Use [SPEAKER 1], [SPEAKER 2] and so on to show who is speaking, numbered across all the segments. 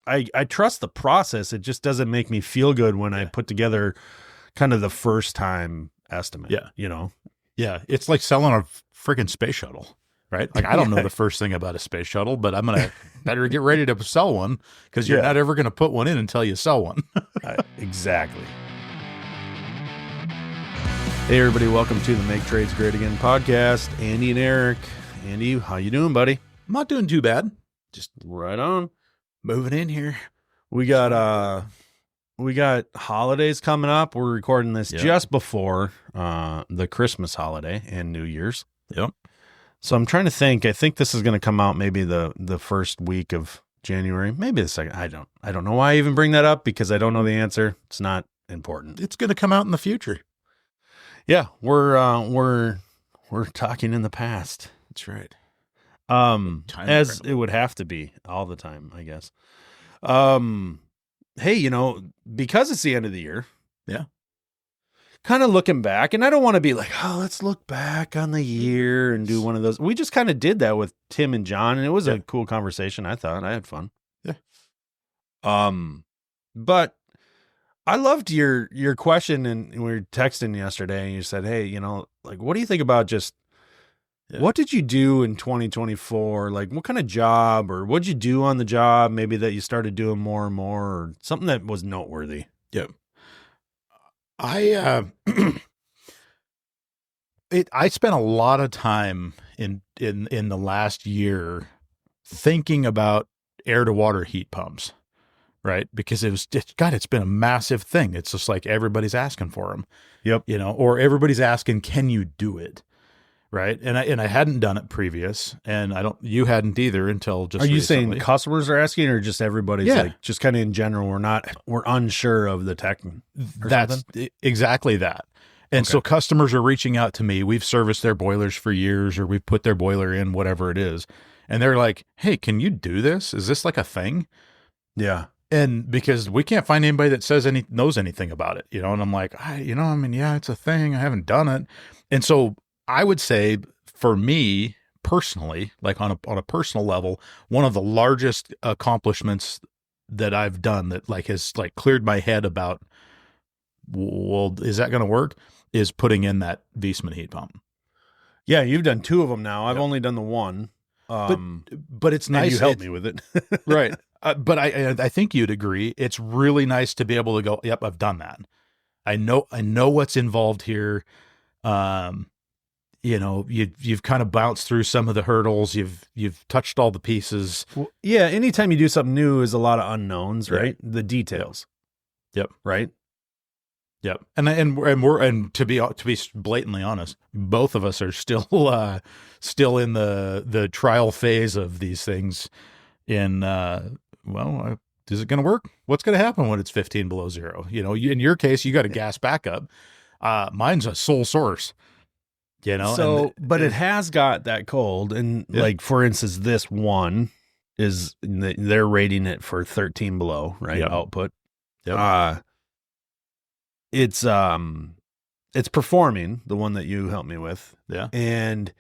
[SPEAKER 1] I trust the process. It just doesn't make me feel good when I put together kind of the first time estimate.
[SPEAKER 2] Yeah.
[SPEAKER 1] You know?
[SPEAKER 2] Yeah. It's like selling a freaking space shuttle, right? Like I don't know the first thing about a space shuttle, but I'm going to better get ready to sell one because you're not ever going to put one in until you sell one.
[SPEAKER 1] Exactly. Hey everybody, welcome to the Make Trades Great Again podcast. Andy and Eric. Andy, how you doing, buddy?
[SPEAKER 2] I'm not doing too bad. Just
[SPEAKER 1] right on.
[SPEAKER 2] Moving in here.
[SPEAKER 1] We got holidays coming up. We're recording this just before the Christmas holiday and New Year's.
[SPEAKER 2] Yep.
[SPEAKER 1] So I'm trying to think. I think this is going to come out maybe the first week of January, maybe the second. I don't know why I even bring that up because I don't know the answer. It's not important.
[SPEAKER 2] It's going to come out in the future.
[SPEAKER 1] Yeah, we're talking in the past.
[SPEAKER 2] That's right.
[SPEAKER 1] As it would have to be all the time, I guess. Hey, because it's the end of the year.
[SPEAKER 2] Yeah.
[SPEAKER 1] Kind of looking back, and I don't want to be like, oh, let's look back on the year and do one of those. We just kind of did that with Tim and John, and it was a cool conversation. I thought I had fun.
[SPEAKER 2] Yeah.
[SPEAKER 1] But I loved your question, and we were texting yesterday, and you said, hey, like, what do you think about just what did you do in 2024? Like, what kind of job, or what'd you do on the job? Maybe that you started doing more and more, or something that was noteworthy.
[SPEAKER 2] Yep. I spent a lot of time in the last year thinking about air to water heat pumps, right? Because it's been a massive thing. It's just like everybody's asking for them.
[SPEAKER 1] Yep.
[SPEAKER 2] Or everybody's asking, can you do it? Right. And I hadn't done it previous, and you hadn't either until just
[SPEAKER 1] Are you
[SPEAKER 2] recently.
[SPEAKER 1] saying customers are asking, or just everybody's like, just kind of in general, we're unsure of the tech?
[SPEAKER 2] That's exactly that. And so customers are reaching out to me. We've serviced their boilers for years, or we've put their boiler in, whatever it is. And they're like, hey, can you do this? Is this like a thing?
[SPEAKER 1] Yeah.
[SPEAKER 2] And because we can't find anybody that knows anything about it, and I'm like, it's a thing. I haven't done it. And so I would say for me personally, like on a personal level, one of the largest accomplishments that I've done that like has like cleared my head about, well, is that going to work? Is putting in that Viessmann heat pump.
[SPEAKER 1] Yeah. You've done two of them now. I've only done the one.
[SPEAKER 2] But it's nice.
[SPEAKER 1] You helped me with it.
[SPEAKER 2] Right. But I think you'd agree. It's really nice to be able to go, yep, I've done that. I know what's involved here. You've kind of bounced through some of the hurdles. You've touched all the pieces.
[SPEAKER 1] Well, yeah. Anytime you do something new is a lot of unknowns, right? The details.
[SPEAKER 2] Yep.
[SPEAKER 1] Right.
[SPEAKER 2] Yep. And to be blatantly honest, both of us are still in the trial phase of these things. Is it going to work? What's going to happen when it's 15 below zero? In your case, you got a gas backup. Mine's a sole source.
[SPEAKER 1] But it has got that cold. And like, for instance, this one is, they're rating it for 13 below, right?
[SPEAKER 2] Yep.
[SPEAKER 1] Output.
[SPEAKER 2] Yep.
[SPEAKER 1] It's performing, the one that you helped me with.
[SPEAKER 2] Yeah.
[SPEAKER 1] And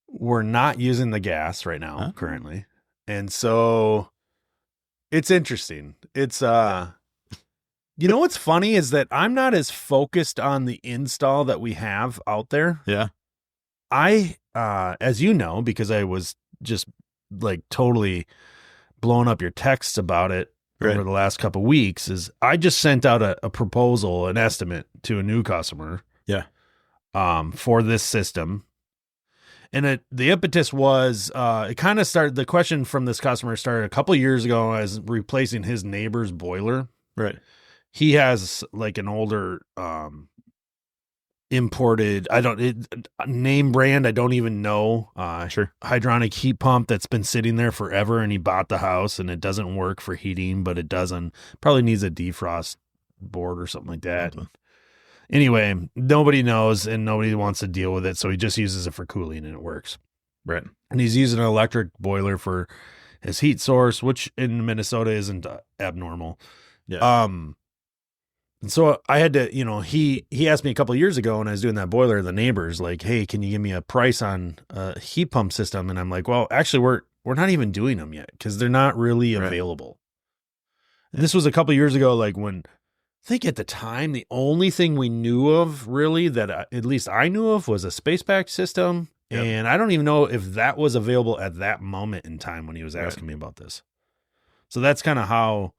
[SPEAKER 1] we're not using the gas right now currently. And so it's interesting. It's, what's funny is that I'm not as focused on the install that we have out there.
[SPEAKER 2] Yeah.
[SPEAKER 1] I, as you know, because I was just like totally blowing up your texts about it over the last couple of weeks, is I just sent out a proposal, an estimate to a new customer.
[SPEAKER 2] Yeah.
[SPEAKER 1] For this system. And the impetus was, it kind of started, the question from this customer started a couple of years ago as replacing his neighbor's boiler.
[SPEAKER 2] Right.
[SPEAKER 1] He has like an older, imported, name brand, I don't even know, hydronic heat pump that's been sitting there forever, and he bought the house and it doesn't work for heating, but it probably needs a defrost board or something like that. Anyway, nobody knows and nobody wants to deal with it, so he just uses it for cooling and it works.
[SPEAKER 2] Right.
[SPEAKER 1] And he's using an electric boiler for his heat source, which in Minnesota isn't abnormal.
[SPEAKER 2] Yeah.
[SPEAKER 1] And so I had to, he asked me a couple of years ago when I was doing that boiler, the neighbors like, hey, can you give me a price on a heat pump system? And I'm like, well, actually we're not even doing them yet because they're not really available. This was a couple years ago, like when I think at the time, the only thing we knew of really that at least I knew of was a space pack system.
[SPEAKER 2] Yep.
[SPEAKER 1] And I don't even know if that was available at that moment in time when he was asking
[SPEAKER 2] Right.
[SPEAKER 1] me about this. So that's kind of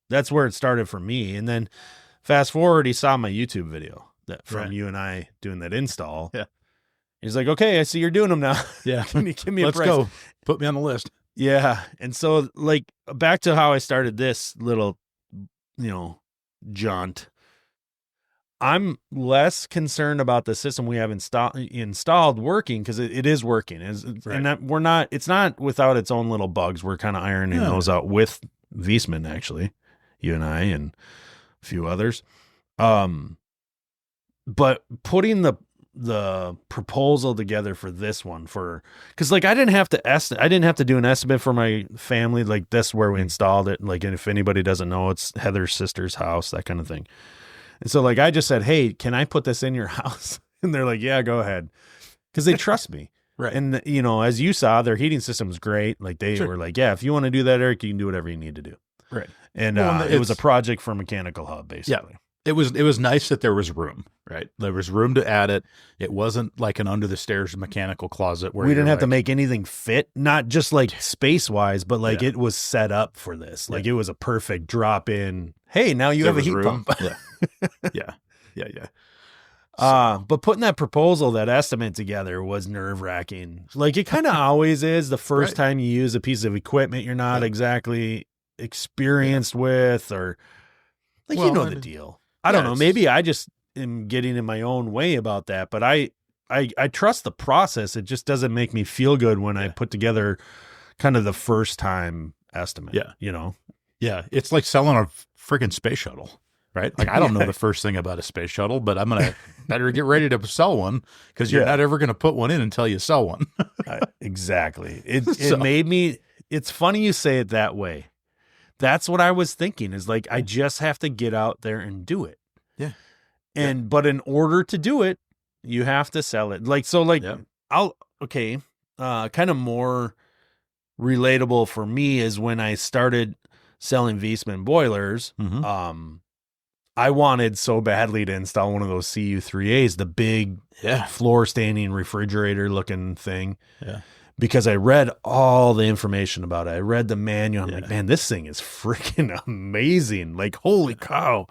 [SPEAKER 1] that's where it started for me. And then fast forward, he saw my YouTube video that from
[SPEAKER 2] Right.
[SPEAKER 1] you and I doing that install.
[SPEAKER 2] Yeah.
[SPEAKER 1] He's like, okay, I see you're doing them now.
[SPEAKER 2] Yeah.
[SPEAKER 1] Can you give me a
[SPEAKER 2] Let's
[SPEAKER 1] price?
[SPEAKER 2] go. Put me on the list.
[SPEAKER 1] Yeah. And so like back to how I started this little, jaunt. I'm less concerned about the system we have installed working because it is working.
[SPEAKER 2] Right.
[SPEAKER 1] And it's not without its own little bugs. We're kind of ironing those out with Wiesman, actually, you and I and a few others. But putting the proposal together for this one because like I didn't have to do an estimate for my family. Like that's where we installed it. Like, and if anybody doesn't know, it's Heather's sister's house, that kind of thing. And so like I just said, hey, can I put this in your house? And they're like, yeah, go ahead, because they trust me.
[SPEAKER 2] Right.
[SPEAKER 1] And as you saw, their heating system was great. Like they were like, yeah, if you want to do that, Eric, you can do whatever you need to do.
[SPEAKER 2] Right.
[SPEAKER 1] And it was a project for Mechanical Hub, basically.
[SPEAKER 2] Yeah. It was nice that there was room, right? There was room to add it. It wasn't like an under the stairs mechanical closet where
[SPEAKER 1] we didn't have to make anything fit, not just like space wise, but like it was set up for this. Like it was a perfect drop in. Hey, now you have a heat pump.
[SPEAKER 2] Yeah. Yeah.
[SPEAKER 1] But putting that proposal, that estimate together was nerve wracking. Like it kind of always is the first time you use a piece of equipment you're not exactly experienced with, or like, the deal. I don't know. Maybe I just am getting in my own way about that, but I trust the process. It just doesn't make me feel good when I put together kind of the first time estimate.
[SPEAKER 2] Yeah. Yeah. It's like selling a freaking space shuttle, right? Like I don't know the first thing about a space shuttle, but I'm going to better get ready to sell one because you're not ever going to put one in until you sell one.
[SPEAKER 1] Exactly. It made me, it's funny you say it that way. That's what I was thinking is like, I just have to get out there and do it.
[SPEAKER 2] Yeah.
[SPEAKER 1] But in order to do it, you have to sell it. Like, so like kind of more relatable for me is when I started selling Wiesman boilers.
[SPEAKER 2] Mm-hmm.
[SPEAKER 1] I wanted so badly to install one of those CU3As, the big floor standing refrigerator looking thing.
[SPEAKER 2] Yeah.
[SPEAKER 1] Because I read all the information about it. I read the manual. I'm like, man, this thing is freaking amazing. Like, holy cow.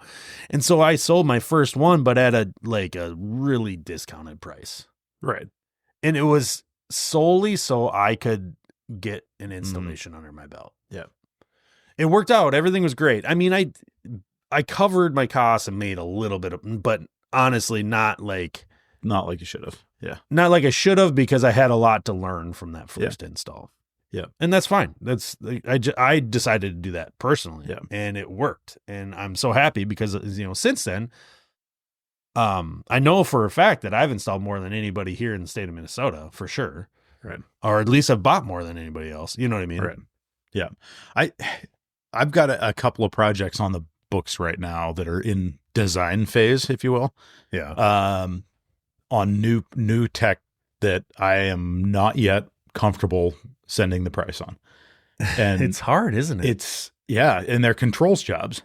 [SPEAKER 1] And so I sold my first one, but at a really discounted price.
[SPEAKER 2] Right.
[SPEAKER 1] And it was solely so I could get an installation under my belt.
[SPEAKER 2] Yeah.
[SPEAKER 1] It worked out. Everything was great. I mean, I covered my costs and made a little bit but honestly, not like
[SPEAKER 2] you should have. Yeah.
[SPEAKER 1] Not like I should have, because I had a lot to learn from that first install.
[SPEAKER 2] Yeah.
[SPEAKER 1] And that's fine. I decided to do that personally.
[SPEAKER 2] Yeah.
[SPEAKER 1] And it worked. And I'm so happy because, since then, I know for a fact that I've installed more than anybody here in the state of Minnesota, for sure.
[SPEAKER 2] Right.
[SPEAKER 1] Or at least I've bought more than anybody else. You know what I mean?
[SPEAKER 2] Right. Yeah. I've got a couple of projects on the books right now that are in design phase, if you will.
[SPEAKER 1] Yeah.
[SPEAKER 2] On new tech that I am not yet comfortable sending the price on. And
[SPEAKER 1] it's hard, isn't it?
[SPEAKER 2] And they're controls jobs.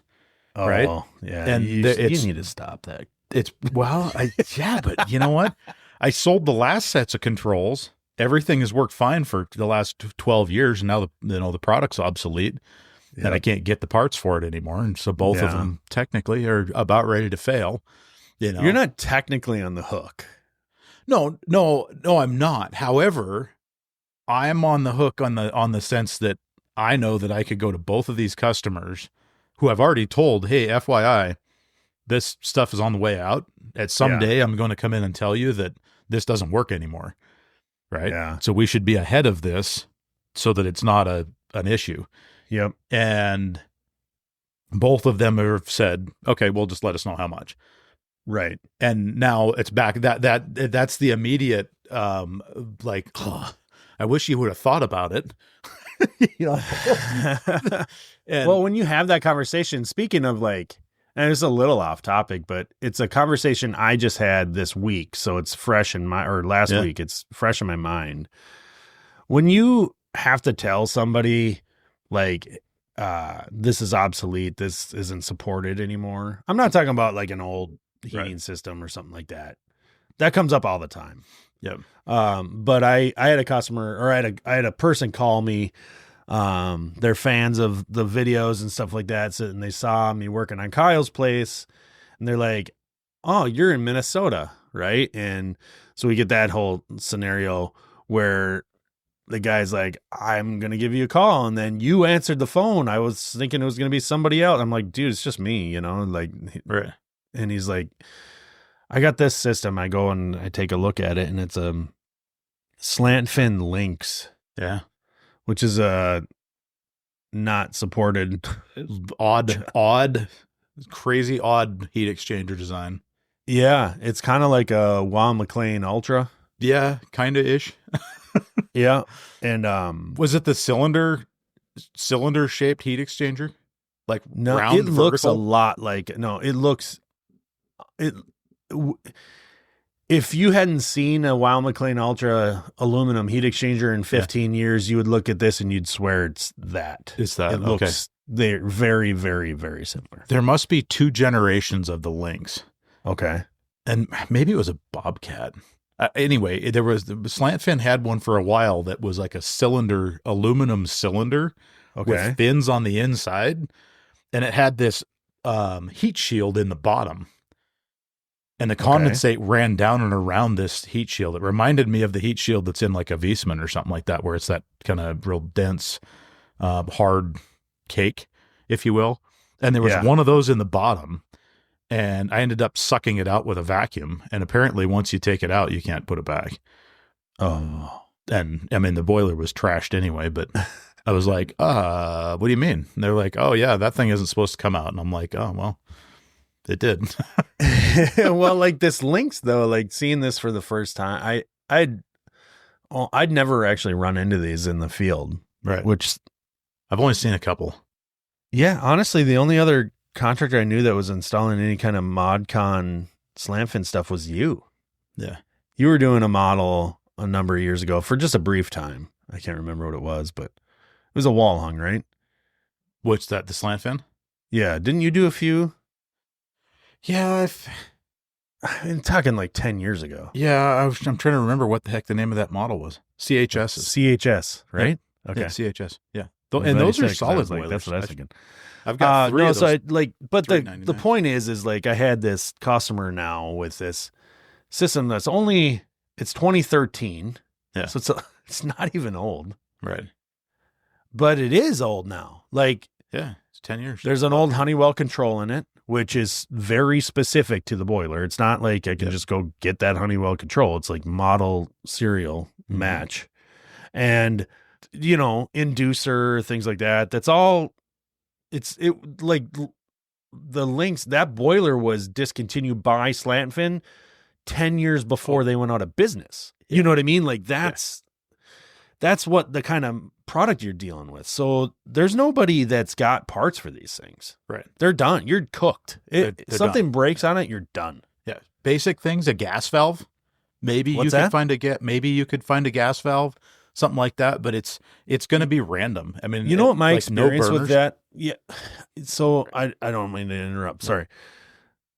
[SPEAKER 2] Right.
[SPEAKER 1] Yeah.
[SPEAKER 2] And
[SPEAKER 1] you need to stop that.
[SPEAKER 2] But you know what? I sold the last sets of controls. Everything has worked fine for the last 12 years. And now the product's obsolete and I can't get the parts for it anymore. And so both of them technically are about ready to fail.
[SPEAKER 1] You're not technically on the hook.
[SPEAKER 2] No, I'm not. However, I'm on the hook on the sense that I know that I could go to both of these customers who I've already told, hey, FYI, this stuff is on the way out. At some day, I'm going to come in and tell you that this doesn't work anymore. Right.
[SPEAKER 1] Yeah.
[SPEAKER 2] So we should be ahead of this so that it's not an issue.
[SPEAKER 1] Yep.
[SPEAKER 2] And both of them have said, okay, well, just let us know how much.
[SPEAKER 1] Right.
[SPEAKER 2] And now it's back. That's the immediate, I wish you would have thought about it.
[SPEAKER 1] Well, when you have that conversation, speaking of and it's a little off topic, but it's a conversation I just had this week. So it's fresh in last week, it's fresh in my mind. When you have to tell somebody this is obsolete. This isn't supported anymore. I'm not talking about like an old heating system or something like that. That comes up all the time.
[SPEAKER 2] Yep.
[SPEAKER 1] But I had a customer, or I had a person call me. They're fans of the videos and stuff like that. So, and they saw me working on Kyle's place, and they're like, "Oh, you're in Minnesota, right?" And so we get that whole scenario where the guy's like, "I'm going to give you a call." And then you answered the phone. I was thinking it was going to be somebody else. I'm like, "Dude, it's just me, you know?" Like,
[SPEAKER 2] Right.
[SPEAKER 1] and he's like, "I got this system." I go and I take a look at it, and it's a slant fin Lynx,
[SPEAKER 2] Yeah.
[SPEAKER 1] which is not supported.
[SPEAKER 2] Odd, crazy odd heat exchanger design.
[SPEAKER 1] Yeah, it's kind of like a Weil McLean Ultra.
[SPEAKER 2] Yeah, kind of ish.
[SPEAKER 1] Yeah, and
[SPEAKER 2] Was it the cylinder shaped heat exchanger? Like
[SPEAKER 1] no,
[SPEAKER 2] round,
[SPEAKER 1] it looks a
[SPEAKER 2] vertical?
[SPEAKER 1] lot like it looks it. If you hadn't seen a Weil McLean Ultra aluminum heat exchanger in 15 years, you would look at this and you'd swear it's that.
[SPEAKER 2] It's that.
[SPEAKER 1] It looks they're very, very, very similar.
[SPEAKER 2] There must be 2 generations of the Lynx.
[SPEAKER 1] Okay.
[SPEAKER 2] And maybe it was a Bobcat. Anyway, there was the Slant Fin had one for a while that was like a cylinder, aluminum cylinder with fins on the inside. And it had this heat shield in the bottom. And the condensate ran down and around this heat shield. It reminded me of the heat shield that's in like a Wiesmann or something like that, where it's that kind of real dense, hard cake, if you will. And there was one of those in the bottom. And I ended up sucking it out with a vacuum. And apparently once you take it out, you can't put it back.
[SPEAKER 1] Oh.
[SPEAKER 2] And I mean, the boiler was trashed anyway, but I was like, what do you mean? And they're like, oh yeah, that thing isn't supposed to come out. And I'm like, oh, well, it did.
[SPEAKER 1] Well, like this Lynx though, like seeing this for the first time, I'd never actually run into these in the field.
[SPEAKER 2] Right.
[SPEAKER 1] Which
[SPEAKER 2] I've only seen a couple.
[SPEAKER 1] Yeah. Honestly, the only other contractor I knew that was installing any kind of ModCon slant fin stuff was you.
[SPEAKER 2] Yeah.
[SPEAKER 1] You were doing a model a number of years ago for just a brief time. I can't remember what it was, but it was a wall hung, right?
[SPEAKER 2] What's that? The slant fin?
[SPEAKER 1] Yeah. Didn't you do a few?
[SPEAKER 2] Yeah.
[SPEAKER 1] I'm talking like 10 years ago.
[SPEAKER 2] Yeah. I'm trying to remember what the heck the name of that model was. CHS.
[SPEAKER 1] CHS, right?
[SPEAKER 2] Yeah.
[SPEAKER 1] Okay.
[SPEAKER 2] Yeah, CHS. Yeah. And those are solid boilers.
[SPEAKER 1] That's what I was thinking.
[SPEAKER 2] I've got 3 of those.
[SPEAKER 1] So I but the point is like I had this customer now with this system that's it's 2013.
[SPEAKER 2] Yeah.
[SPEAKER 1] So it's not even old.
[SPEAKER 2] Right.
[SPEAKER 1] But it is old now. Like,
[SPEAKER 2] yeah, it's 10 years.
[SPEAKER 1] There's an old Honeywell control in it, which is very specific to the boiler. It's not like I can just go get that Honeywell control. It's like model serial match. And, inducer, things like that. That's all. Like the Lynx, that boiler was discontinued by Slant Fin 10 years before they went out of business. Yeah. You know what I mean? Like that's what the kind of product you're dealing with. So there's nobody that's got parts for these things.
[SPEAKER 2] Right.
[SPEAKER 1] They're done. You're cooked. They're something done. Breaks on it, you're done.
[SPEAKER 2] Yeah. Basic things, a gas valve. Maybe you could find a gas valve, something like that, but it's going to be random. I mean,
[SPEAKER 1] what my experience with that? Yeah. So I don't mean to interrupt. Sorry.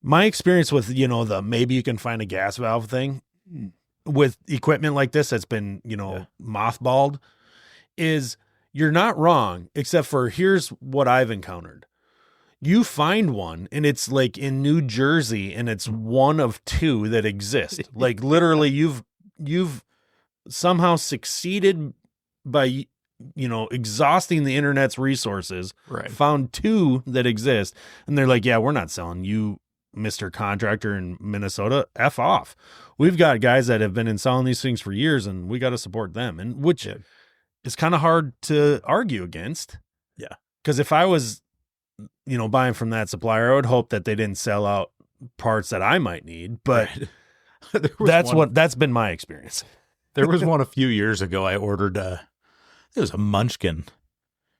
[SPEAKER 1] My experience with, the maybe you can find a gas valve thing with equipment like this that's been, mothballed is you're not wrong, except for here's what I've encountered. You find one and it's like in New Jersey and it's one of 2 that exist. Like literally you've somehow succeeded by, exhausting the internet's resources,
[SPEAKER 2] right.
[SPEAKER 1] Found 2 that exist. And they're like, yeah, we're not selling you, Mr. Contractor in Minnesota, F off. We've got guys that have been installing these things for years and we got to support them. And which is kind of hard to argue against.
[SPEAKER 2] Yeah.
[SPEAKER 1] Because if I was, buying from that supplier, I would hope that they didn't sell out parts that I might need. But that's been my experience.
[SPEAKER 2] There was one a few years ago. I ordered it was a Munchkin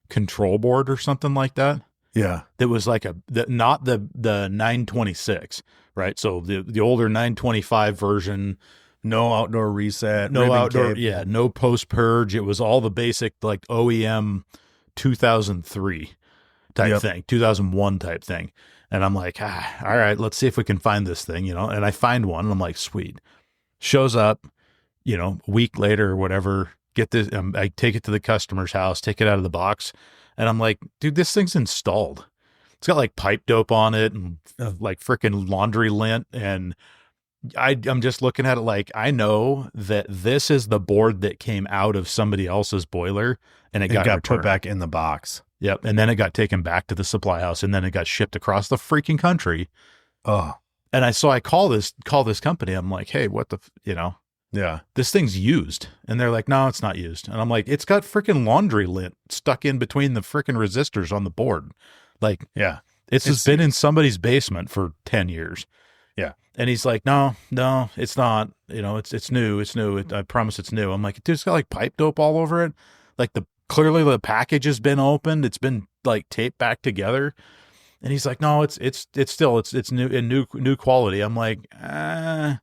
[SPEAKER 2] control board or something like that.
[SPEAKER 1] Yeah.
[SPEAKER 2] That was like not the 926, right? So the older 925 version,
[SPEAKER 1] no outdoor reset,
[SPEAKER 2] no outdoor, no post purge. It was all the basic like OEM 2003. type thing, 2001 type thing. And I'm like, all right, let's see if we can find this thing, and I find one and I'm like, sweet. Shows up, a week later or whatever, get this. I take it to the customer's house, take it out of the box. And I'm like, dude, this thing's installed. It's got like pipe dope on it and like freaking laundry lint. And I'm just looking at it like, I know that this is the board that came out of somebody else's boiler and it got
[SPEAKER 1] put back in the box.
[SPEAKER 2] Yep. And then it got taken back to the supply house and then it got shipped across the freaking country.
[SPEAKER 1] Oh.
[SPEAKER 2] And I call this company. I'm like, hey, what the,
[SPEAKER 1] yeah,
[SPEAKER 2] this thing's used. And they're like, no, it's not used. And I'm like, it's got freaking laundry lint stuck in between the freaking resistors on the board. Like,
[SPEAKER 1] yeah,
[SPEAKER 2] it's been in somebody's basement for 10 years.
[SPEAKER 1] Yeah.
[SPEAKER 2] And he's like, no, it's not, it's new. It's new. I promise it's new. I'm like, dude, it's got like pipe dope all over it. Like clearly the package has been opened. It's been like taped back together. And he's like, no, it's new and new quality. I'm like, I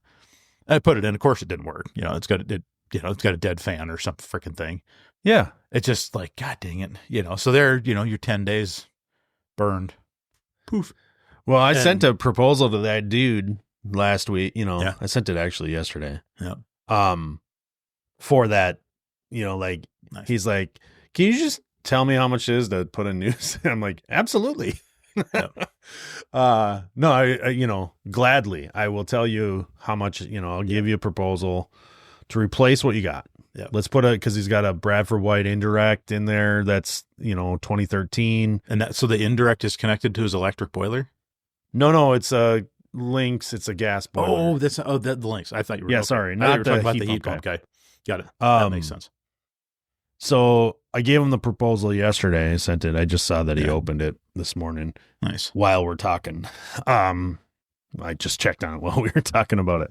[SPEAKER 2] put it in. Of course it didn't work. It's got a dead fan or some freaking thing.
[SPEAKER 1] Yeah.
[SPEAKER 2] It's just like, God dang it. So there, your 10 days burned. Poof.
[SPEAKER 1] Well, I sent a proposal to that dude last week,
[SPEAKER 2] Yeah.
[SPEAKER 1] I sent it actually yesterday.
[SPEAKER 2] Yeah.
[SPEAKER 1] For that, like,
[SPEAKER 2] Nice.
[SPEAKER 1] He's like, can you just tell me how much it is to put in news? I'm like, absolutely.
[SPEAKER 2] Yeah.
[SPEAKER 1] No, I gladly, I will tell you how much, I'll give you a proposal to replace what you got.
[SPEAKER 2] Yeah.
[SPEAKER 1] Let's put cause he's got a Bradford White indirect in there. That's, 2013.
[SPEAKER 2] And so the indirect is connected to his electric boiler?
[SPEAKER 1] No, it's a Lynx. It's a gas boiler.
[SPEAKER 2] The Lynx. I thought you were.
[SPEAKER 1] Yeah,
[SPEAKER 2] okay.
[SPEAKER 1] sorry,
[SPEAKER 2] I
[SPEAKER 1] not
[SPEAKER 2] thought you were talking
[SPEAKER 1] the
[SPEAKER 2] about
[SPEAKER 1] heat
[SPEAKER 2] the heat
[SPEAKER 1] pump
[SPEAKER 2] pump guy. Got it. That makes sense.
[SPEAKER 1] So I gave him the proposal yesterday. I sent it. I just saw that he opened it this morning.
[SPEAKER 2] Nice.
[SPEAKER 1] While we're talking. I just checked on it while we were talking about it.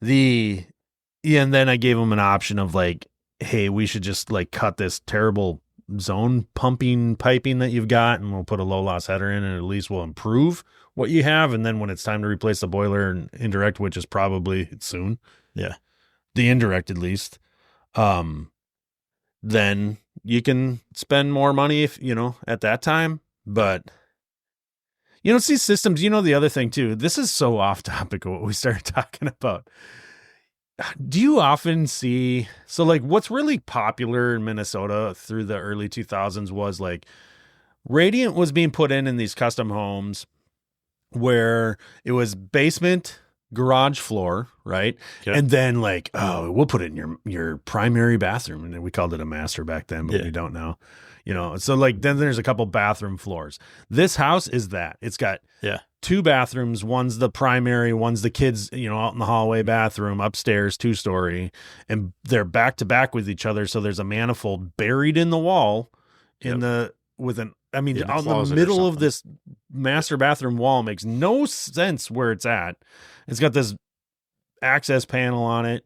[SPEAKER 1] And then I gave him an option of like, hey, we should just like cut this terrible zone pumping piping that you've got and we'll put a low loss header in and at least we'll improve what you have. And then when it's time to replace the boiler and indirect, which is probably soon.
[SPEAKER 2] Yeah.
[SPEAKER 1] The indirect at least. Then you can spend more money if, at that time. But, see systems, the other thing too, this is so off topic of what we started talking about. Do you often see, so like what's really popular in Minnesota through the early 2000s was like radiant was being put in these custom homes where it was basement, garage floor, right?
[SPEAKER 2] Okay.
[SPEAKER 1] And then like, oh, we'll put it in your primary bathroom. And we called it a master back then, but we don't know, so like then there's a couple bathroom floors. This house is that it's got two bathrooms. One's the primary, one's the kids, out in the hallway bathroom, upstairs, 2-story, and they're back to back with each other. So there's a manifold buried in the wall on the middle of this master bathroom wall. Makes no sense where it's at. It's got this access panel on it.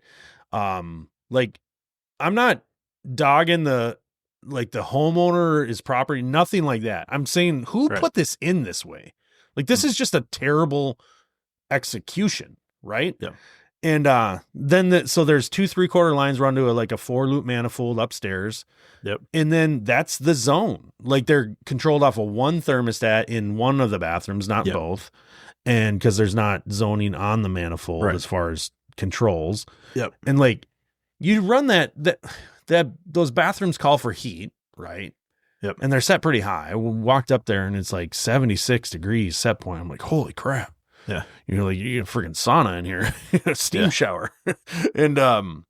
[SPEAKER 1] Like I'm not dogging the homeowner is property, nothing like that. I'm saying who put this in this way? Like this is just a terrible execution, right?
[SPEAKER 2] Yeah.
[SPEAKER 1] And then so there's 2 3/4 lines run to a 4-loop manifold upstairs.
[SPEAKER 2] Yep.
[SPEAKER 1] And then that's the zone. Like they're controlled off of one thermostat in one of the bathrooms, not both. And because there's not zoning on the manifold as far as controls.
[SPEAKER 2] Yep.
[SPEAKER 1] And like you run that those bathrooms call for heat, right?
[SPEAKER 2] Yep.
[SPEAKER 1] And they're set pretty high. I walked up there and it's like 76 degrees set point. I'm like, holy crap.
[SPEAKER 2] Yeah.
[SPEAKER 1] You're like, you get a freaking sauna in here, a steam shower. And I'm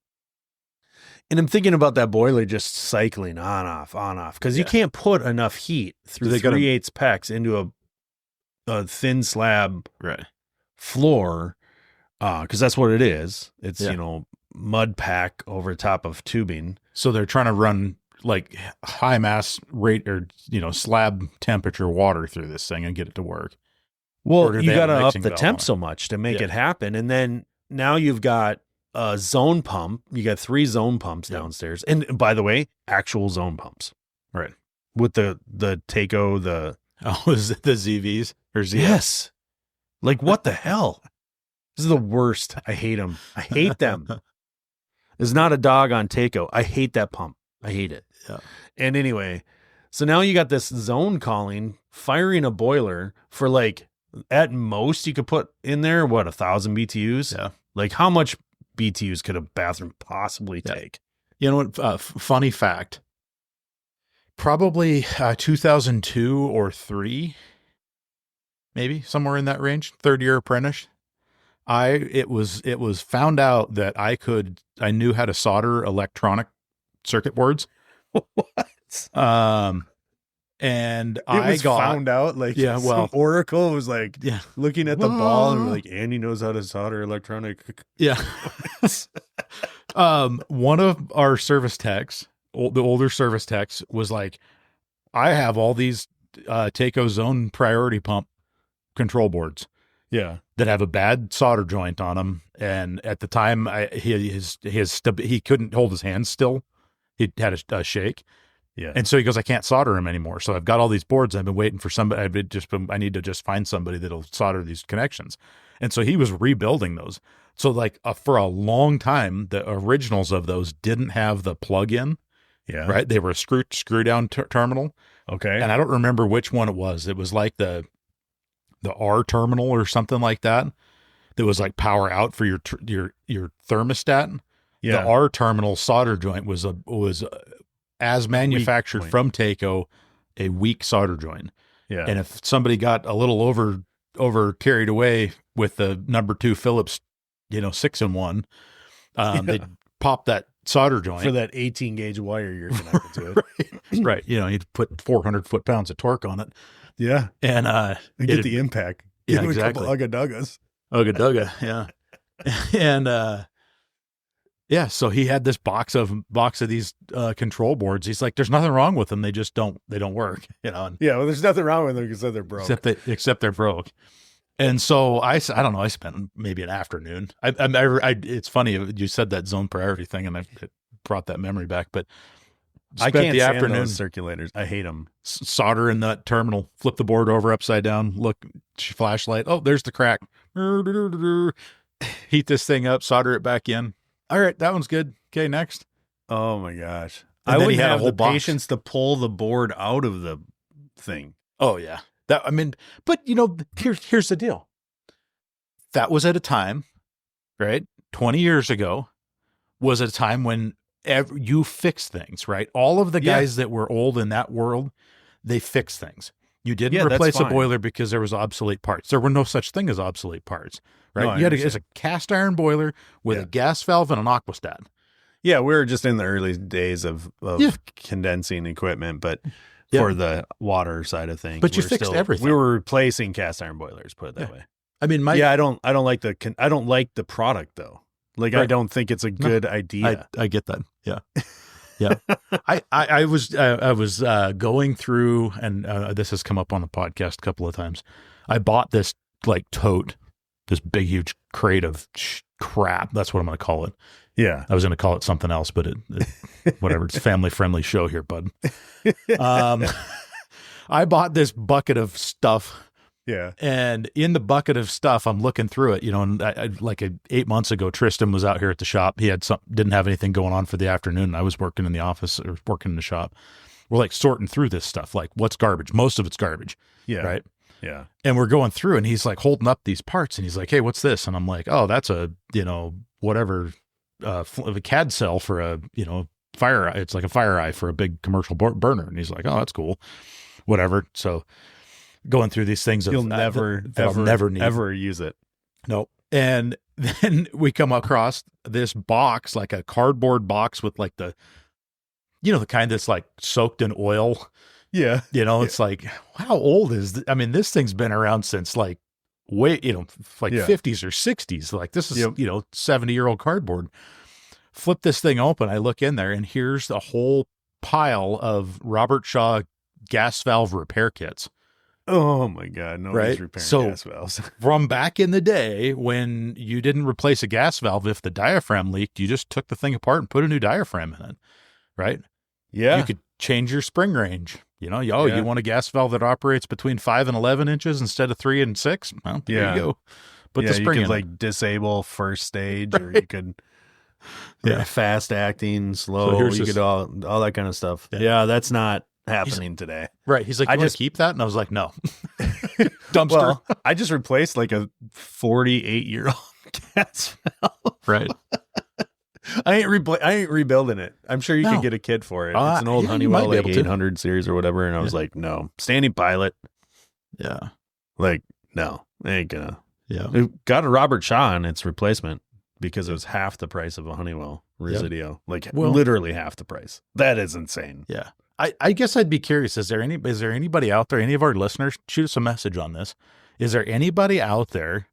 [SPEAKER 1] thinking about that boiler just cycling on, off. Cause you can't put enough heat through 3/8 PEX into a thin slab floor. Cause that's what it is. It's, mud pack over top of tubing.
[SPEAKER 2] So they're trying to run like high mass rate or, slab temperature water through this thing and get it to work.
[SPEAKER 1] Well, you got to up the temp so much to make it happen. And then now you've got a zone pump. You got 3 zone pumps downstairs. And by the way, actual zone pumps.
[SPEAKER 2] Right.
[SPEAKER 1] With the Takeo,
[SPEAKER 2] is it the ZVs or ZVs?
[SPEAKER 1] Yes. Like what the hell? This is the worst. I hate them. I hate them. There's not a dog on Takeo. I hate that pump. I hate it.
[SPEAKER 2] Yeah.
[SPEAKER 1] And anyway, So now you got this zone calling, firing a boiler for like, at most you could put in there, 1,000 BTUs?
[SPEAKER 2] Yeah.
[SPEAKER 1] Like how much BTUs could a bathroom possibly take?
[SPEAKER 2] You know what? Funny fact. Probably 2002 or 3, maybe somewhere in that range. 3rd-year apprentice. It was found out that I knew how to solder electronic circuit boards.
[SPEAKER 1] What?
[SPEAKER 2] And
[SPEAKER 1] I found out like some Oracle was like looking at the ball and like Andy knows how to solder electronic.
[SPEAKER 2] Yeah. One of our service techs, the older service techs, was like, I have all these Taco Zone priority pump control boards.
[SPEAKER 1] Yeah.
[SPEAKER 2] That have a bad solder joint on them. And at the time he couldn't hold his hands still. He had a shake.
[SPEAKER 1] Yeah.
[SPEAKER 2] And so he goes, I can't solder them anymore. So I've got all these boards. I've been waiting for somebody. I need to just find somebody that'll solder these connections. And so he was rebuilding those. So like for a long time, the originals of those didn't have the plug-in.
[SPEAKER 1] Yeah.
[SPEAKER 2] Right. They were a screw down terminal.
[SPEAKER 1] Okay.
[SPEAKER 2] And I don't remember which one it was. It was like the R terminal or something like that. That was like power out for your thermostat.
[SPEAKER 1] Yeah.
[SPEAKER 2] The R terminal solder joint was as manufactured from Taco, a weak solder joint.
[SPEAKER 1] Yeah.
[SPEAKER 2] And if somebody got a little over carried away with the number 2 Phillips, 6-in-1, they'd pop that solder joint
[SPEAKER 1] for that 18 gauge wire you're connected to it.
[SPEAKER 2] Right. You'd put 400 foot-pounds of torque on it.
[SPEAKER 1] Yeah.
[SPEAKER 2] And
[SPEAKER 1] get the impact.
[SPEAKER 2] Yeah, exactly.
[SPEAKER 1] A couple Ugga-Duggas.
[SPEAKER 2] Ugga-Dugga, yeah. And yeah, so he had this box of these control boards. He's like, there's nothing wrong with them. They just don't work, And,
[SPEAKER 1] yeah, well, there's nothing wrong with them because they're broke.
[SPEAKER 2] Except they're broke. And so I don't know. I spent maybe an afternoon. It's funny you said that zone priority thing, and it brought that memory back. But
[SPEAKER 1] I can't stand those circulators. I hate them.
[SPEAKER 2] Solder in that terminal. Flip the board over upside down. Look, flashlight. Oh, there's the crack. Heat this thing up. Solder it back in. All right, that one's good. Okay, next.
[SPEAKER 1] Oh my gosh.
[SPEAKER 2] And
[SPEAKER 1] I wouldn't
[SPEAKER 2] had
[SPEAKER 1] have
[SPEAKER 2] a whole
[SPEAKER 1] the patience to pull the board out of the thing.
[SPEAKER 2] Oh yeah. But here's the deal. That was at a time, right? 20 years ago was a time when you fix things, right? All of the guys that were old in that world, they fix things. You didn't replace a boiler because there was obsolete parts. There were no such thing as obsolete parts, right?
[SPEAKER 1] No,
[SPEAKER 2] you had it's a cast iron boiler with a gas valve and an aquastat.
[SPEAKER 1] Yeah, we were just in the early days of condensing equipment, but for the water side of things.
[SPEAKER 2] But you fixed everything.
[SPEAKER 1] We were replacing cast iron boilers, put it that way.
[SPEAKER 2] I mean,
[SPEAKER 1] I don't like the product though. Like, right. I don't think it's a good idea.
[SPEAKER 2] I get that. Yeah. Yeah. I was going through, and this has come up on the podcast a couple of times. I bought this like tote, this big, huge crate of crap. That's what I'm going to call it.
[SPEAKER 1] Yeah.
[SPEAKER 2] I was going to call it something else, but whatever. It's a family friendly show here, bud. I bought this bucket of stuff.
[SPEAKER 1] Yeah.
[SPEAKER 2] And in the bucket of stuff, I'm looking through it, and 8 months ago, Tristan was out here at the shop. He had didn't have anything going on for the afternoon. And I was working in the office or working in the shop. We're like sorting through this stuff. Like, what's garbage? Most of it's garbage.
[SPEAKER 1] Yeah.
[SPEAKER 2] Right.
[SPEAKER 1] Yeah.
[SPEAKER 2] And we're going through, and he's like holding up these parts, and he's like, hey, what's this? And I'm like, oh, that's a, whatever, a CAD cell for a, fire. It's like a fire eye for a big commercial burner. And he's like, oh, that's cool. Whatever. So going through these things
[SPEAKER 1] you'll never use it.
[SPEAKER 2] No. And then we come across this box, like a cardboard box with like the kind that's like soaked in oil.
[SPEAKER 1] Yeah.
[SPEAKER 2] It's like, how old is this? I mean, this thing's been around since like 50s or 60s. Like this is, 70-year-old cardboard. Flip this thing open. I look in there, and here's a whole pile of Robert Shaw gas valve repair kits.
[SPEAKER 1] Oh my God. Nobody's repairing gas valves.
[SPEAKER 2] From back in the day when you didn't replace a gas valve, if the diaphragm leaked, you just took the thing apart and put a new diaphragm in it. Right.
[SPEAKER 1] Yeah.
[SPEAKER 2] You could change your spring range. You want a gas valve that operates between 5 and 11 inches instead of 3 and 6. Well, there you go. Put the spring
[SPEAKER 1] you
[SPEAKER 2] in.
[SPEAKER 1] Like disable first stage, or you could fast acting, slow. So you could all that kind of stuff. Yeah, that's not happening today.
[SPEAKER 2] Right. He's like,
[SPEAKER 1] I
[SPEAKER 2] you want
[SPEAKER 1] just
[SPEAKER 2] to keep that? And I was like, no. Dumpster.
[SPEAKER 1] Well, I just replaced like a 48-year-old gas valve.
[SPEAKER 2] Right.
[SPEAKER 1] I ain't rebuilding it. I'm sure you
[SPEAKER 2] No.
[SPEAKER 1] could get a kit for it. It's an old
[SPEAKER 2] yeah, you
[SPEAKER 1] Honeywell
[SPEAKER 2] might be
[SPEAKER 1] like
[SPEAKER 2] able to.
[SPEAKER 1] 800 series or whatever, and I was like, no, standing pilot.
[SPEAKER 2] Yeah.
[SPEAKER 1] Like, no, I ain't gonna.
[SPEAKER 2] Yeah.
[SPEAKER 1] It got a Robert Shaw in its replacement because it was half the price of a Honeywell Residio. Like literally half the price. That is insane.
[SPEAKER 2] Yeah. I guess I'd be curious. Is there anybody out there, any of our listeners, shoot us a message on this. Is there anybody out there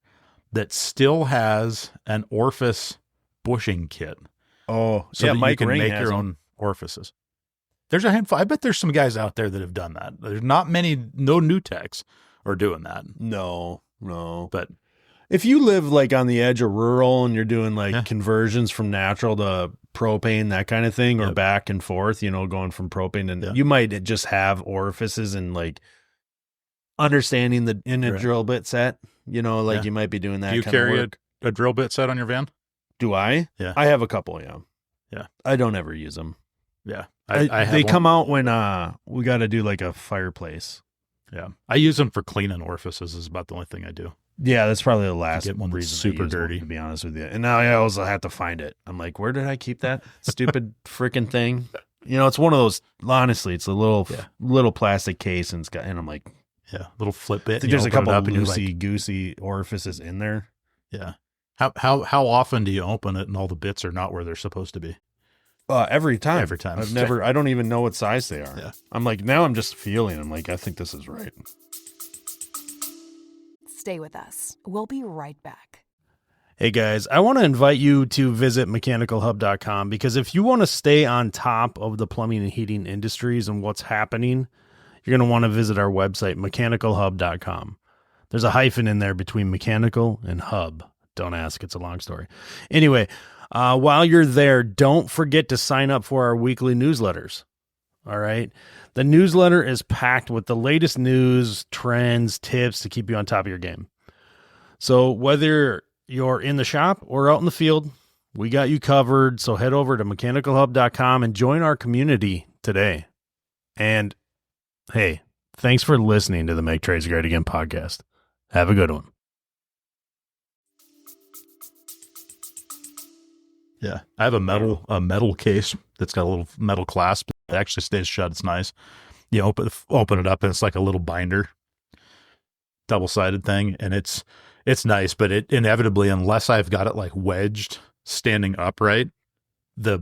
[SPEAKER 2] that still has an orifice bushing kit?
[SPEAKER 1] Oh,
[SPEAKER 2] so
[SPEAKER 1] yeah,
[SPEAKER 2] that
[SPEAKER 1] Mike
[SPEAKER 2] you can
[SPEAKER 1] Ring
[SPEAKER 2] make
[SPEAKER 1] has
[SPEAKER 2] your
[SPEAKER 1] them.
[SPEAKER 2] own orifices. There's a handful. I bet there's some guys out there that have done that. There's not many, no new techs are doing that.
[SPEAKER 1] No.
[SPEAKER 2] But
[SPEAKER 1] if you live like on the edge of rural and you're doing like conversions from natural to propane, that kind of thing, or back and forth, going from propane, and you might just have orifices and like understanding in a drill bit set, you might be doing that.
[SPEAKER 2] Do you carry a drill bit set on your van?
[SPEAKER 1] Do I?
[SPEAKER 2] Yeah.
[SPEAKER 1] I have a couple. Yeah.
[SPEAKER 2] Yeah.
[SPEAKER 1] I don't ever use them.
[SPEAKER 2] Yeah.
[SPEAKER 1] They come out when we got to do like a fireplace.
[SPEAKER 2] Yeah. I use them for cleaning orifices is about the only thing I do.
[SPEAKER 1] Yeah, that's probably the last
[SPEAKER 2] get one
[SPEAKER 1] reason
[SPEAKER 2] super
[SPEAKER 1] I use
[SPEAKER 2] dirty.
[SPEAKER 1] one, to be honest with you. And now I also have to find it. I'm like, where did I keep that stupid freaking thing? It's one of those. Honestly, it's a little plastic case, and I'm like,
[SPEAKER 2] little flip bit.
[SPEAKER 1] There's a couple of loosey goosey orifices in there.
[SPEAKER 2] Yeah. How often do you open it and all the bits are not where they're supposed to be?
[SPEAKER 1] Every time.
[SPEAKER 2] Every time.
[SPEAKER 1] I don't even know what size they are.
[SPEAKER 2] Yeah.
[SPEAKER 1] I'm like, now I'm just feeling. I'm like, I think this is right.
[SPEAKER 3] Stay with us. We'll be right back.
[SPEAKER 1] Hey guys, I want to invite you to visit mechanicalhub.com because if you want to stay on top of the plumbing and heating industries and what's happening, you're going to want to visit our website, mechanicalhub.com. There's a hyphen in there between mechanical and hub. Don't ask. It's a long story. Anyway, while you're there, don't forget to sign up for our weekly newsletters. All right. The newsletter is packed with the latest news, trends, tips to keep you on top of your game. So whether you're in the shop or out in the field, we got you covered. So head over to mechanicalhub.com and join our community today. And hey, thanks for listening to the Make Trades Great Again podcast. Have a good one.
[SPEAKER 2] Yeah. I have a metal case that's got a little metal clasp. It actually stays shut. It's nice. You open it up and it's like a little binder, double-sided thing. And it's nice, but it inevitably, unless I've got it like wedged standing upright, the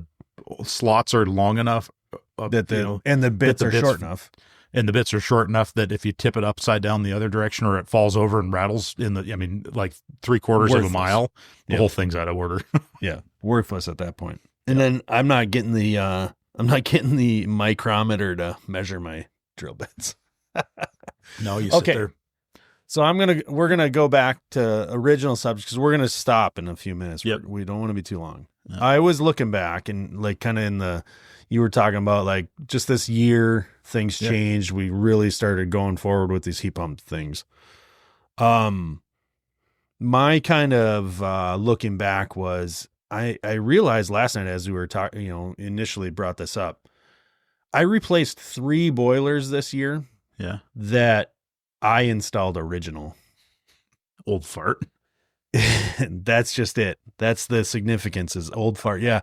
[SPEAKER 2] slots are long enough
[SPEAKER 1] and the bits are short enough.
[SPEAKER 2] And the bits are short enough that if you tip it upside down the other direction or it falls over and rattles like 3/4 of a mile, the whole thing's out of order.
[SPEAKER 1] Yeah. Worthless at that point. And then I'm not getting the micrometer to measure my drill bits.
[SPEAKER 2] No, you sit there.
[SPEAKER 1] So we're going to go back to original subjects because we're going to stop in a few minutes.
[SPEAKER 2] Yep.
[SPEAKER 1] We don't want to be too long.
[SPEAKER 2] Yeah.
[SPEAKER 1] I was looking back and like kind of you were talking about like just this year, things changed. We really started going forward with these heat pump things. My kind of looking back was I realized last night as we were talking, initially brought this up, I replaced 3 boilers this year.
[SPEAKER 2] Yeah.
[SPEAKER 1] That I installed original.
[SPEAKER 2] Old fart.
[SPEAKER 1] That's just it. That's the significance is old fart. Yeah.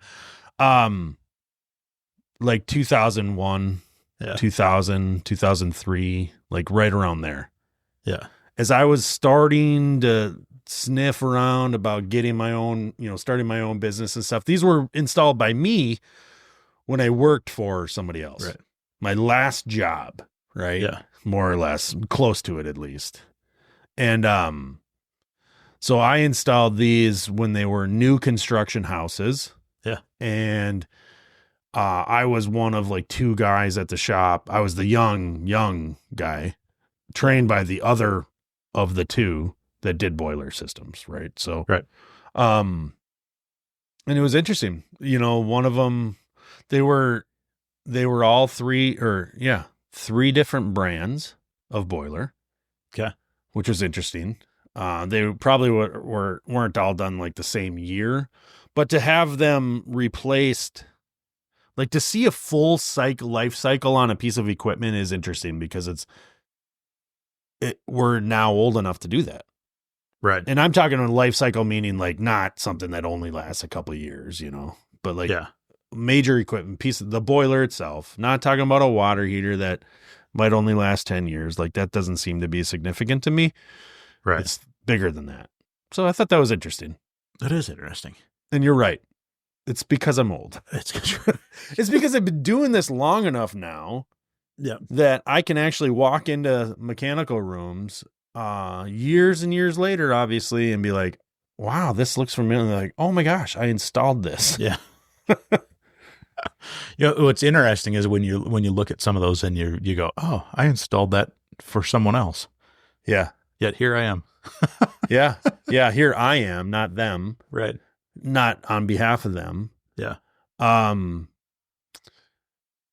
[SPEAKER 1] Like 2001, 2000, 2003, like right around there.
[SPEAKER 2] Yeah.
[SPEAKER 1] As I was starting to sniff around about getting my own, starting my own business and stuff. These were installed by me when I worked for somebody else.
[SPEAKER 2] Right.
[SPEAKER 1] My last job, right?
[SPEAKER 2] Yeah.
[SPEAKER 1] More or less, close to it at least. And so I installed these when they were new construction houses.
[SPEAKER 2] Yeah.
[SPEAKER 1] And I was one of like 2 guys at the shop. I was the young guy trained by the other of the 2 that did boiler systems, right? So,
[SPEAKER 2] right.
[SPEAKER 1] And it was interesting. One of them, they were all 3 different brands of boiler.
[SPEAKER 2] Okay.
[SPEAKER 1] Which was interesting. They probably weren't all done like the same year, but to have them replaced Like to see a full life cycle on a piece of equipment is interesting because we're now old enough to do that.
[SPEAKER 2] Right.
[SPEAKER 1] And I'm talking a life cycle, meaning like not something that only lasts a couple of years, but like major equipment piece of the boiler itself, not talking about a water heater that might only last 10 years. Like that doesn't seem to be significant to me.
[SPEAKER 2] Right.
[SPEAKER 1] It's bigger than that. So I thought that was interesting.
[SPEAKER 2] That is interesting.
[SPEAKER 1] And you're right. It's because I'm old.
[SPEAKER 2] It's
[SPEAKER 1] because I've been doing this long enough now that I can actually walk into mechanical rooms years and years later, obviously, and be like, wow, this looks familiar. Like, oh my gosh, I installed this.
[SPEAKER 2] Yeah. What's interesting is when you look at some of those and you go, oh, I installed that for someone else.
[SPEAKER 1] Yeah.
[SPEAKER 2] Yet here I am.
[SPEAKER 1] Yeah. Yeah. Here I am, not them.
[SPEAKER 2] Right.
[SPEAKER 1] Not on behalf of them.
[SPEAKER 2] Yeah.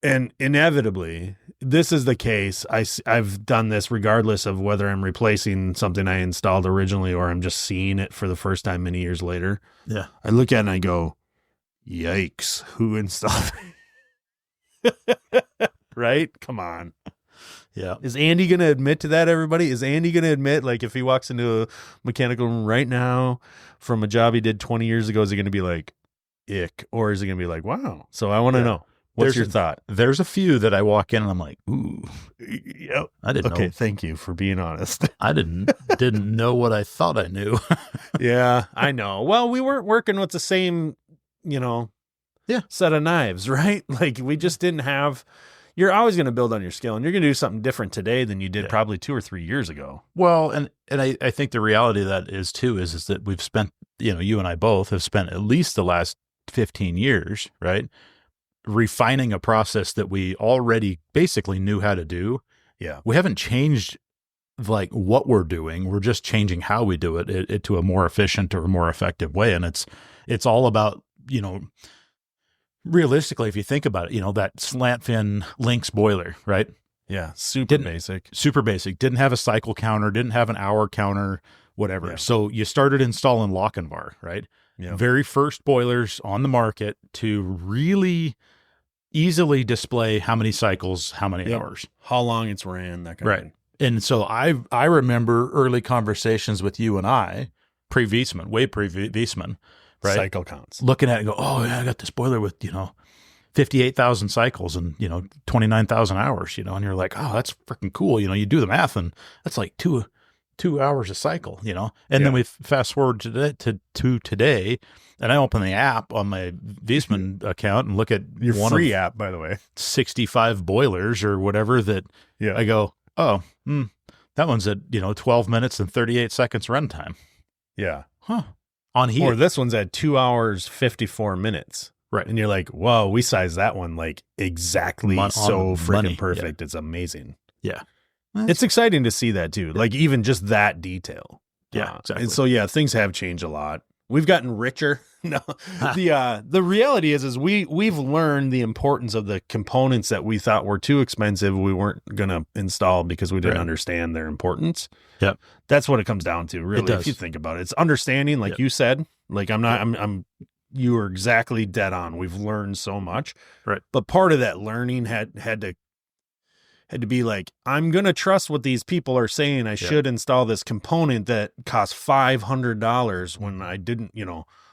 [SPEAKER 1] And inevitably, this is the case. I've done this regardless of whether I'm replacing something I installed originally or I'm just seeing it for the first time many years later.
[SPEAKER 2] Yeah.
[SPEAKER 1] I look at it and I go, yikes, who installed it? Right? Come on.
[SPEAKER 2] Yeah.
[SPEAKER 1] Is Andy going to admit to that, everybody? Is Andy going to admit, like, if he walks into a mechanical room right now from a job he did 20 years ago, is he going to be like, ick? Or is he going to be like, wow? So I want to know. What's your thought?
[SPEAKER 2] There's a few that I walk in and I'm like, ooh.
[SPEAKER 1] Yep.
[SPEAKER 2] I didn't know.
[SPEAKER 1] Okay, thank you for being honest.
[SPEAKER 2] I didn't know what I thought I knew.
[SPEAKER 1] Yeah, I know. Well, we weren't working with the same, set of knives, right? Like we just didn't have. You're always going to build on your skill, and you're going to do something different today than you did probably 2 or 3 years ago.
[SPEAKER 2] Well, and I think the reality of that is that we've spent, you and I both have spent at least the last 15 years, right, refining a process that we already basically knew how to do.
[SPEAKER 1] Yeah.
[SPEAKER 2] We haven't changed like what we're doing. We're just changing how we do it to a more efficient or more effective way. And it's all about, realistically, if you think about it, that slant fin Lynx boiler, right?
[SPEAKER 1] Yeah. Super basic.
[SPEAKER 2] Didn't have a cycle counter, didn't have an hour counter, whatever.
[SPEAKER 1] Yeah.
[SPEAKER 2] So you started installing lock and bar, right?
[SPEAKER 1] Yeah.
[SPEAKER 2] Very first boilers on the market to really easily display how many cycles, how many hours,
[SPEAKER 1] how long it's ran, that kind of thing.
[SPEAKER 2] And so I remember early conversations with you and I, way pre-Viessmann, right?
[SPEAKER 1] Cycle counts.
[SPEAKER 2] Looking at it and go, oh yeah, I got this boiler with, 58,000 cycles and, 29,000 hours, and you're like, oh, that's freaking cool. You do the math and that's like two hours a cycle, and then we fast forward to today, and I open the app on my Viessmann account and look at
[SPEAKER 1] your
[SPEAKER 2] one
[SPEAKER 1] free app, by the way,
[SPEAKER 2] 65 boilers or whatever that I go, oh, that one's at, 12 minutes and 38 seconds runtime.
[SPEAKER 1] Yeah.
[SPEAKER 2] Huh. On heat.
[SPEAKER 1] Or this one's at 2 hours, 54 minutes.
[SPEAKER 2] Right.
[SPEAKER 1] And you're like, whoa, we sized that one like exactly so freaking perfect.
[SPEAKER 2] Yeah.
[SPEAKER 1] It's amazing.
[SPEAKER 2] Yeah.
[SPEAKER 1] It's exciting to see that too. Like even just that detail.
[SPEAKER 2] Yeah, exactly.
[SPEAKER 1] And so, things have changed a lot. We've gotten richer. No, the reality is we've learned the importance of the components that we thought were too expensive. We weren't going to install because we didn't understand their importance.
[SPEAKER 2] Yep.
[SPEAKER 1] That's what it comes down to, really. If you think about it, it's understanding, like you said, like you were exactly dead on. We've learned so much,
[SPEAKER 2] right? But
[SPEAKER 1] part of that learning had to be like, I'm going to trust what these people are saying. I should install this component that costs $500 when I didn't,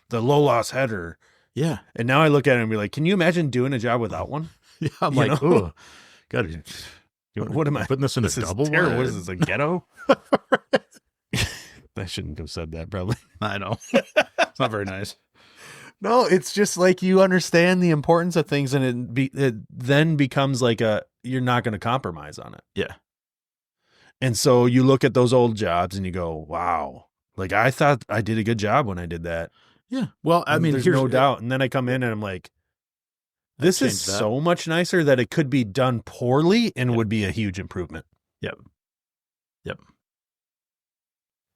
[SPEAKER 1] the low loss header.
[SPEAKER 2] Yeah.
[SPEAKER 1] And now I look at it and be like, can you imagine doing a job without one?
[SPEAKER 2] Yeah. I'm like, oh, God,
[SPEAKER 1] what am I
[SPEAKER 2] putting this in a double?
[SPEAKER 1] What is this, a ghetto? I shouldn't have said that, probably.
[SPEAKER 2] I know. It's not very nice.
[SPEAKER 1] No, it's just like you understand the importance of things, and it then becomes like you're not going to compromise on it.
[SPEAKER 2] Yeah.
[SPEAKER 1] And so you look at those old jobs and you go, wow, like I thought I did a good job when I did that.
[SPEAKER 2] Yeah. Well, I mean,
[SPEAKER 1] there's no doubt. And then I come in and I'm like, this is so much nicer that it could be done poorly and would be a huge improvement.
[SPEAKER 2] Yep.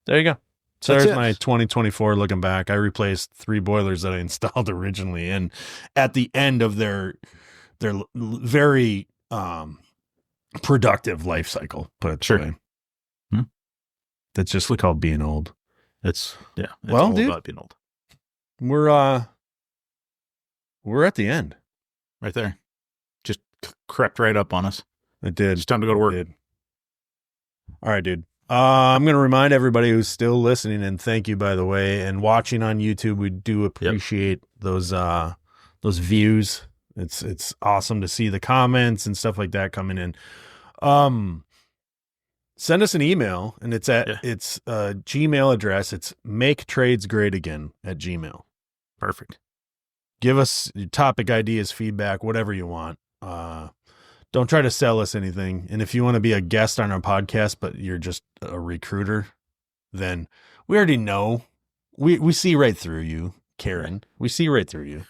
[SPEAKER 1] There you go. So there's my 2024 looking back. I replaced 3 boilers that I installed originally, and at the end of their very productive life cycle. Put it that way. That's just called being old.
[SPEAKER 2] It's
[SPEAKER 1] well,
[SPEAKER 2] all
[SPEAKER 1] dude,
[SPEAKER 2] about being old.
[SPEAKER 1] We're at the end.
[SPEAKER 2] right there. Just crept right up on us.
[SPEAKER 1] It did.
[SPEAKER 2] It's time to go to work.
[SPEAKER 1] It did. All right, dude. I'm going to remind everybody who's still listening, and thank you, by the way, and watching on YouTube. We do appreciate those views. It's awesome to see the comments and stuff like that coming in. Send us an email, and it's Gmail address. It's maketradesgreatagain@gmail.
[SPEAKER 2] Perfect.
[SPEAKER 1] Give us your topic ideas, feedback, whatever you want. Don't try to sell us anything. And if you want to be a guest on our podcast, but you're just a recruiter, then we already know. We see right through you, Karen. We see right through you.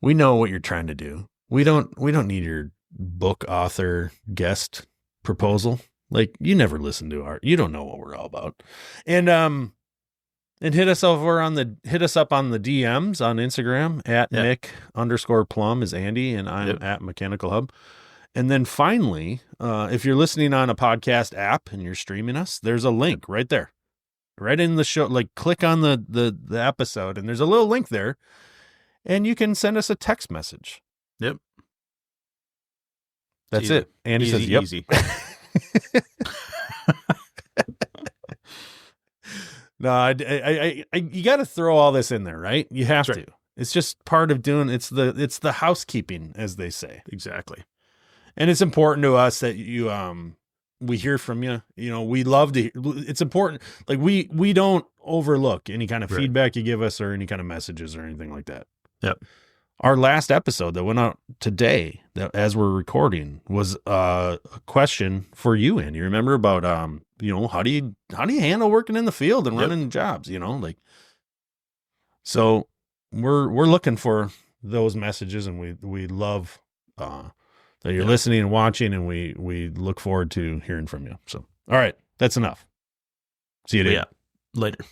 [SPEAKER 1] We know what you're trying to do. We don't need your book author guest proposal. Like, you never listen to you don't know what we're all about. And hit us up on the DMs on Instagram at Nick_Plum is Andy, and I'm at Mechanical Hub. And then finally, if you're listening on a podcast app and you're streaming us, there's a link right there, right in the show. Like, click on the episode, and there's a little link there, and you can send us a text message.
[SPEAKER 2] Yep.
[SPEAKER 1] That's it. Andy says, "Yep."
[SPEAKER 2] Easy.
[SPEAKER 1] No, I you got to throw all this in there, right? You have to. It's just part of doing. It's the housekeeping, as they say.
[SPEAKER 2] Exactly.
[SPEAKER 1] And it's important to us that you we hear from you. You know, we love to. It's important. Like, we don't overlook any kind of feedback you give us or any kind of messages or anything like that.
[SPEAKER 2] Yep.
[SPEAKER 1] Our last episode that went out today, that as we're recording, was a question for you, Andy. You remember about how do you handle working in the field and running jobs? So we're looking for those messages, and we love that you're listening and watching, and we look forward to hearing from you. So, all right, that's enough. See you, dude.
[SPEAKER 2] Yeah, later.